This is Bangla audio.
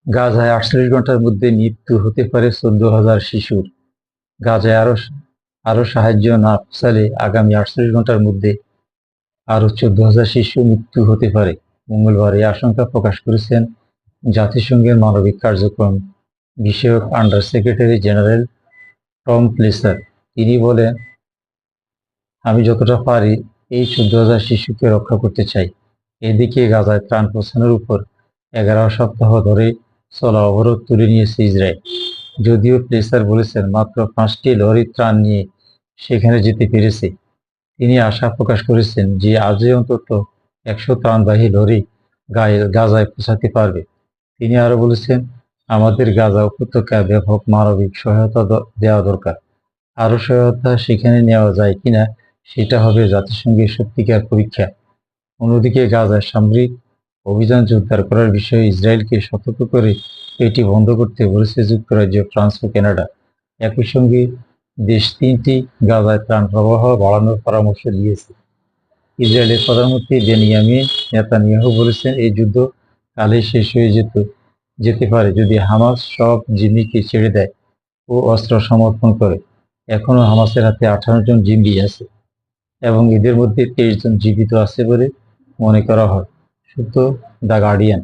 গাজায় 48 ঘন্টার মধ্যে মৃত্যু হতে পারে 14,000 শিশুর। গাজায় আরো সাহায্য না পৌঁছালে আগামী 48 ঘন্টার মধ্যে আরো 14,000 শিশু মৃত্যু হতে পারে। মঙ্গলবার এই আশঙ্কা প্রকাশ করেছেন জাতিসংঘের মানবিক কার্যক্রম বিষয়ক under secretary general Tom placer. তিনি বলেন, আমি যতটা পারি এই 14,000 শিশুকে রক্ষা করতে চাই। এদিকে গাজায় ত্রাণ পৌঁছানোর উপর 11 সপ্তাহ ধরে চলা অবরোধ তুলে নিয়েছে ইসরায়েল। যদিও প্লেসার বলেছেন মাত্র 5টি লরি ত্রাণ নিয়ে সেখানে যেতে পেরেছে। তিনি আশা প্রকাশ করেছেন যে আজই অন্তত 100 ত্রাণবাহী লরি গাজায় পৌঁছাতে পারবে। তিনি আরো বলেছেন, আমাদের গাজা উপত্যকায় ব্যাপক মানবিক সহায়তা দেওয়া দরকার। আরো সহায়তা সেখানে নেওয়া যায় কিনা সেটা হবে জাতিসংঘের সত্যিকার পরীক্ষা। অন্যদিকে গাজায় সামরিক অভিযান জোরদার করার বিষয়ে ইসরায়েলকে সতর্ক করে এটি বন্ধ করতে বলেছে যুক্তরাজ্য, ফ্রান্স ও কানাডা। একই সঙ্গে দেশ তিনটি গাজায় ত্রাণ প্রবাহ বাড়ানোর পরামর্শ দিয়েছে। ইসরায়েলের প্রধানমন্ত্রী বেনিয়ামিন নেতানিয়াহু বলেছেন, এই যুদ্ধ কালই শেষ হয়ে যেতে পারে যদি হামাস সব জিম্মিকে ছেড়ে দেয় ও অস্ত্র সমর্পণ করে। এখনো হামাসের হাতে 18 জন জিম্মি আছে এবং এদের মধ্যে 23 জন জীবিত আছে বলে মনে করা হয়। সূত্র দ্য গার্ডিয়ান।